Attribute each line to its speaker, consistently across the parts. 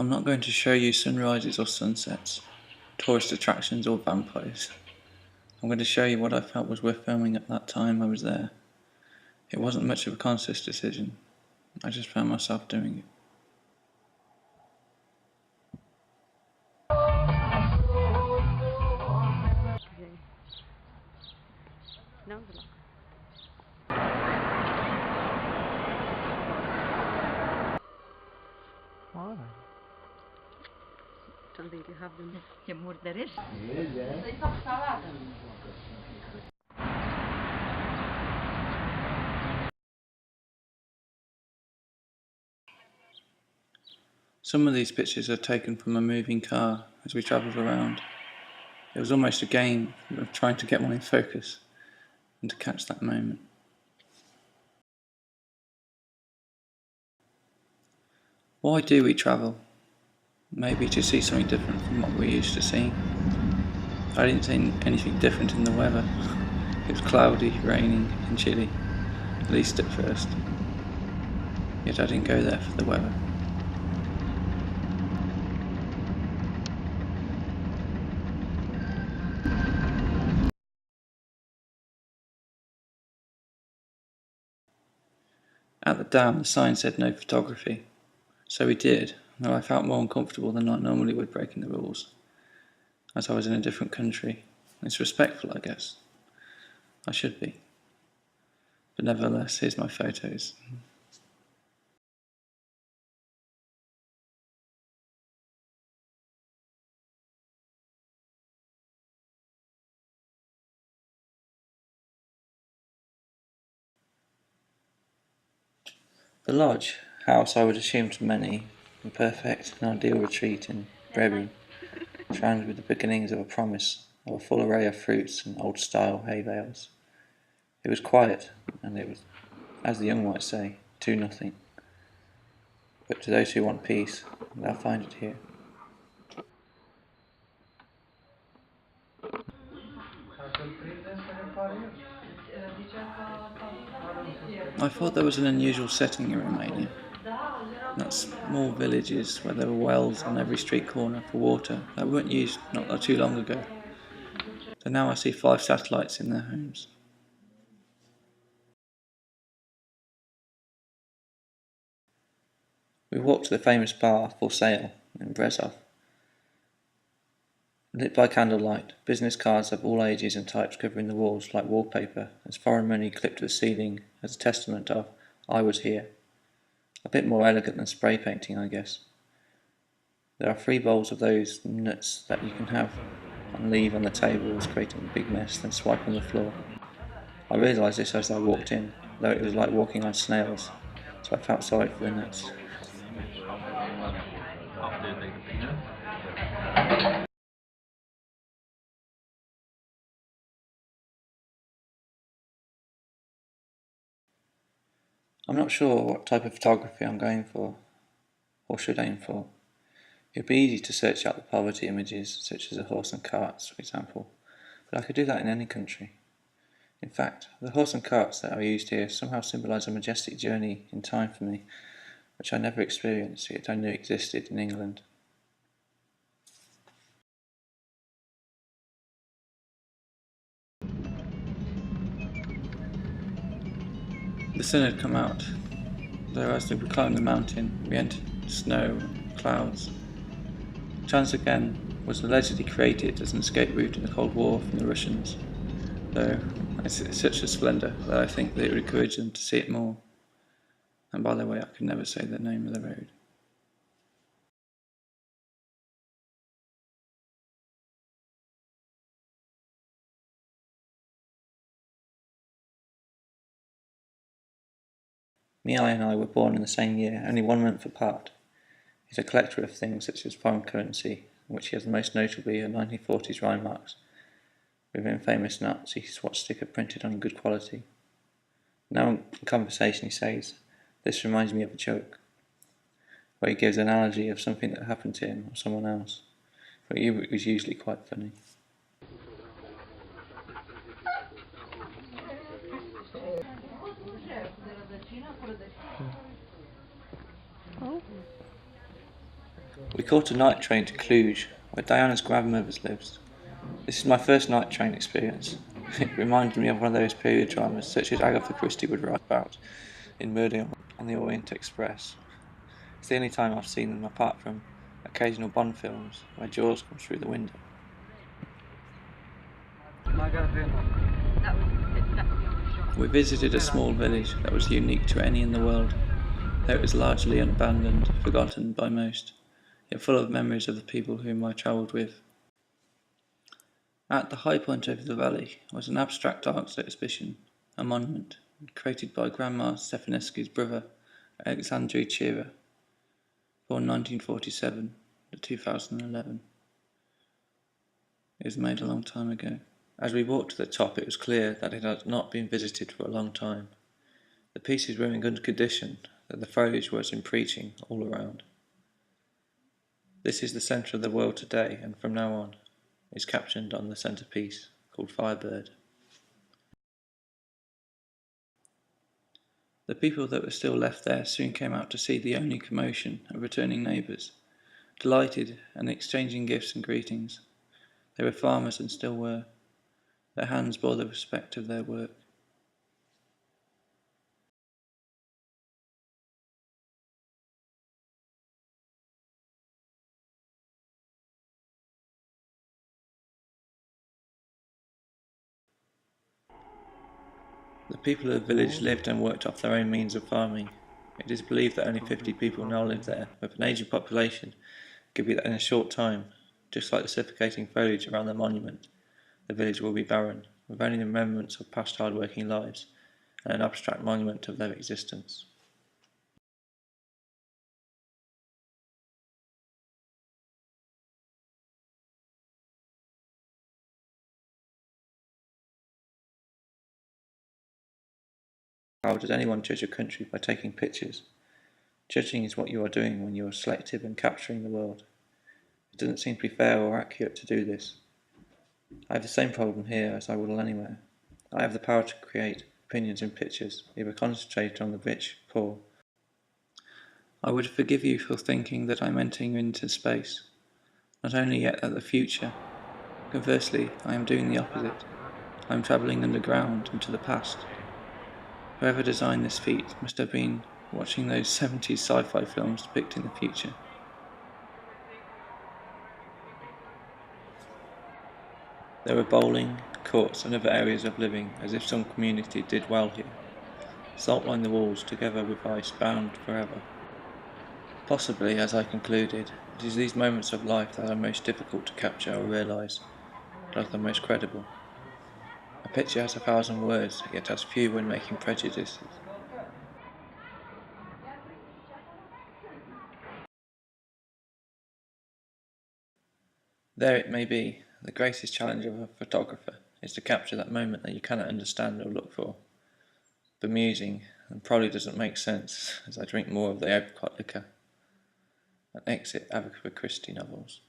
Speaker 1: I'm not going to show you sunrises or sunsets, tourist attractions or vampires. I'm going to show you what I felt was worth filming at that time I was there. It wasn't much of a conscious decision, I just found myself doing it.
Speaker 2: Também you have them. Je murdărești? Să-i fac salată.
Speaker 1: Some of these pictures are taken from a moving car as we travelled around. It was almost a game of trying to get one in focus and to catch that moment. Why do we travel? Maybe to see something different from what we're used to seeing. I didn't see anything different in the weather. It was cloudy, raining and chilly, at least at first. Yet I didn't go there for the weather. At the dam, the sign said no photography, so we did, though I felt more uncomfortable than I normally would breaking the rules, as I was in a different country. It's respectful, I guess. I should be. But nevertheless, here's my photos. The lodge, house I would assume to many, a perfect and ideal retreat in Bremen, surrounded with the beginnings of a promise of a full array of fruits and old-style hay bales. It was quiet, and it was, as the young might say, to nothing. But to those who want peace, they'll find it here. I thought there was an unusual setting in Romania. Not small villages where there were wells on every street corner for water that weren't used not too long ago. So now I see 5 satellites in their homes. We walked to the famous bar For Sale in Brezov. Lit by candlelight, business cards of all ages and types covering the walls like wallpaper, as foreign money clipped to the ceiling as a testament of, I was here. A bit more elegant than spray painting, I guess. There are 3 bowls of those nuts that you can have and leave on the tables, creating a big mess, then swipe on the floor. I realised this as I walked in, though it was like walking on snails, so I felt sorry for the nuts. I'm not sure what type of photography I'm going for, or should aim for. It would be easy to search out the poverty images, such as a horse and carts, for example, but I could do that in any country. In fact, the horse and carts that are used here somehow symbolise a majestic journey in time for me, which I never experienced, yet I knew existed in England. The sun had come out, though as we climbed the mountain, we entered snow and clouds. Transaghan was allegedly created as an escape route in the Cold War from the Russians, though it's such a splendour that I think that it would encourage them to see it more. And by the way, I could never say the name of the road. Mihai and I were born in the same year, only 1 month apart. He's a collector of things such as foreign currency, in which he has most notably a 1940s Rhine marks, with infamous Nazi swastika printed on good quality. Now in conversation he says, "This reminds me of a joke," where he gives an analogy of something that happened to him or someone else, but it was usually quite funny. We caught a night train to Cluj, where Diana's grandmother lives. This is my first night train experience. It reminded me of one of those period dramas such as Agatha Christie would write about in Murder on the Orient Express. It's the only time I've seen them apart from occasional Bond films where Jaws comes through the window. We visited a small village that was unique to any in the world, though it was largely abandoned, forgotten by most, yet full of memories of the people whom I travelled with. At the high point over the valley was an abstract art exhibition, a monument, created by Grandma Stefanescu's brother, Alexandru Chira, born 1947 to 2011. It was made a long time ago. As we walked to the top, it was clear that it had not been visited for a long time. The pieces were in good condition, though the foliage was in preaching all around. This is the centre of the world today, and from now on is captioned on the centrepiece, called Firebird. The people that were still left there soon came out to see the only commotion of returning neighbours, delighted and exchanging gifts and greetings. They were farmers and still were. Their hands bore the respect of their work. The people of the village lived and worked off their own means of farming. It is believed that only 50 people now live there. With an aging population, it could be that in a short time, just like the suffocating foliage around the monument, the village will be barren, with only the remembrance of past hard-working lives and an abstract monument of their existence. How does anyone judge a country by taking pictures? Judging is what you are doing when you are selective and capturing the world. It doesn't seem to be fair or accurate to do this. I have the same problem here as I would anywhere. I have the power to create opinions in pictures, either concentrated on the rich, poor. I would forgive you for thinking that I am entering into space, not only yet at the future. Conversely, I am doing the opposite. I am travelling underground into the past. Whoever designed this feat must have been watching those 70s sci-fi films depicting the future. There were bowling, courts and other areas of living, as if some community did well here. Salt lined the walls together with ice bound forever. Possibly, as I concluded, it is these moments of life that are most difficult to capture or realise, but are the most credible. A picture has 1,000 words, yet has few when making prejudices. There it may be, the greatest challenge of a photographer is to capture that moment that you cannot understand or look for. Bemusing, and probably doesn't make sense as I drink more of the apricot liquor and exit Agatha Christie novels.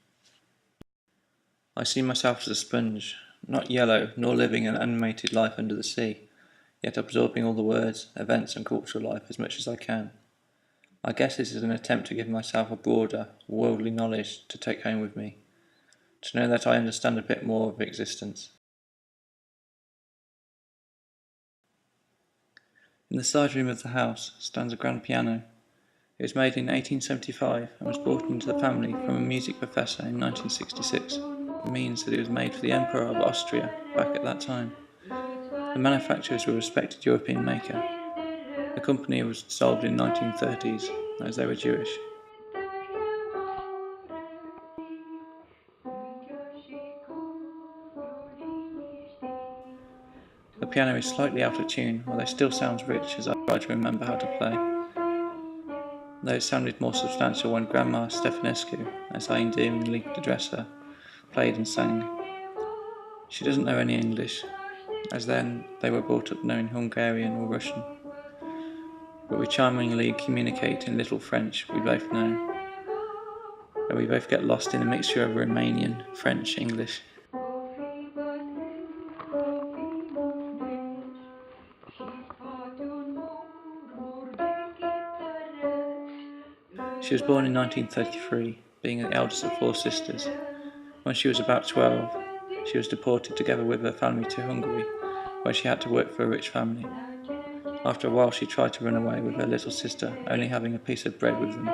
Speaker 1: I see myself as a sponge, not yellow, nor living an animated life under the sea, yet absorbing all the words, events and cultural life as much as I can. I guess this is an attempt to give myself a broader, worldly knowledge to take home with me, to know that I understand a bit more of existence. In the side room of the house stands a grand piano. It was made in 1875 and was brought into the family from a music professor in 1966. It means that it was made for the Emperor of Austria back at that time. The manufacturers were a respected European maker. The company was dissolved in the 1930s as they were Jewish. The piano is slightly out of tune, although still sounds rich as I try to remember how to play. Though it sounded more substantial when Grandma Stefanescu, as I endearingly address her, played and sang. She doesn't know any English, as then they were brought up knowing Hungarian or Russian. But we charmingly communicate in little French we both know, and we both get lost in a mixture of Romanian, French, English. She was born in 1933, being the eldest of 4 sisters. When she was about 12, she was deported together with her family to Hungary, where she had to work for a rich family. After a while she tried to run away with her little sister, only having a piece of bread with them.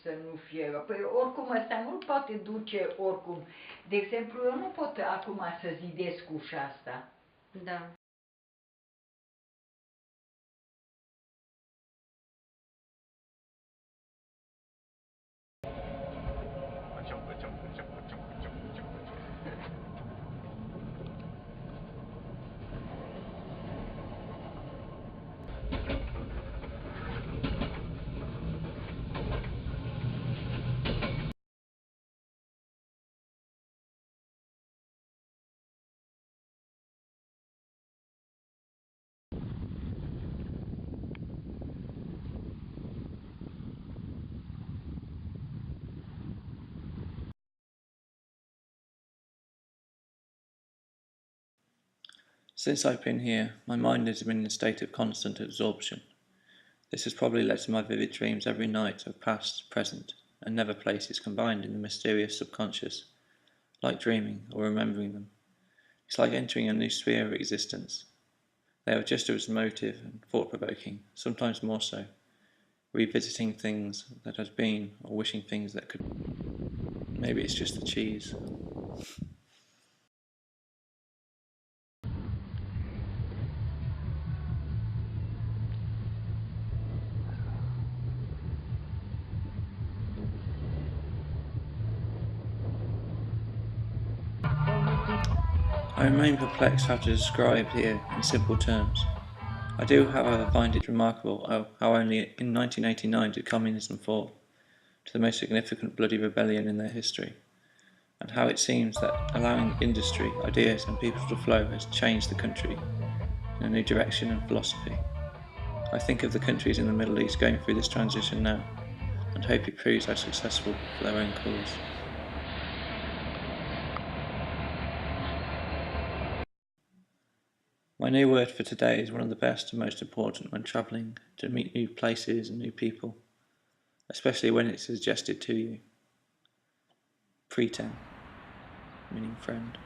Speaker 2: Să nu fie. Păi oricum ăsta nu poate duce oricum. De exemplu, eu nu pot acum să zidesc ușa asta. Da.
Speaker 1: Since I've been here, my mind has been in a state of constant absorption. This has probably led to my vivid dreams every night of past, present, and never places combined in the mysterious subconscious, like dreaming or remembering them. It's like entering a new sphere of existence. They are just as emotive and thought-provoking, sometimes more so, revisiting things that have been or wishing things that could. Maybe it's just the cheese. I remain perplexed how to describe here in simple terms. I do, however, find it remarkable how only in 1989 did communism fall, to the most significant bloody rebellion in their history, and how it seems that allowing industry, ideas and people to flow has changed the country in a new direction and philosophy. I think of the countries in the Middle East going through this transition now, and hope it proves as successful for their own cause. My new word for today is one of the best and most important when travelling, to meet new places and new people, especially when it's suggested to you. Prieten, meaning friend.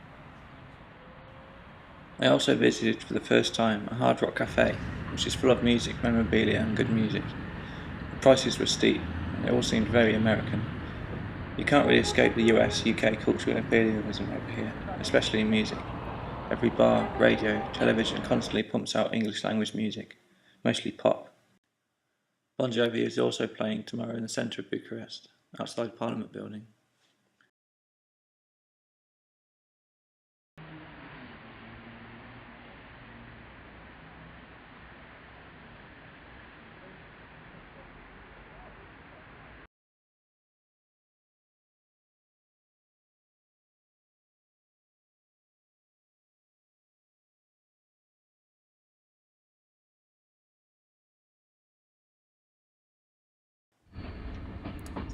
Speaker 1: I also visited for the first time a hard rock cafe, which is full of music, memorabilia and good music. The prices were steep, and they all seemed very American. You can't really escape the US, UK cultural imperialism over here, especially in music. Every bar, radio, television constantly pumps out English language music, mostly pop. Bon Jovi is also playing tomorrow in the centre of Bucharest, outside Parliament Building.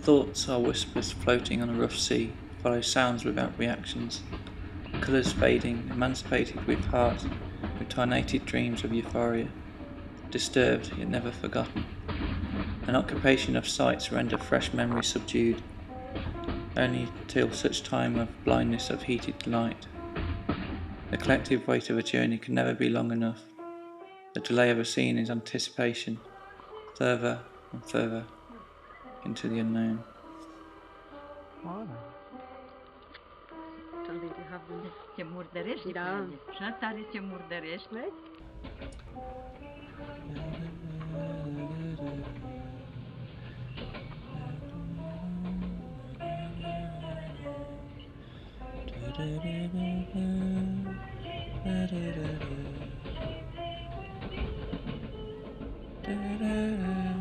Speaker 1: Thoughts are whispers floating on a rough sea, follow sounds without reactions, colours fading, emancipated with heart, retinated dreams of euphoria, disturbed yet never forgotten. An occupation of sights render fresh memories subdued, only till such time of blindness of heated delight. The collective weight of a journey can never be long enough. The delay of a scene is anticipation, further and further into the unknown.
Speaker 2: Se murdărește, da. Așa tare se murdărește.
Speaker 1: Da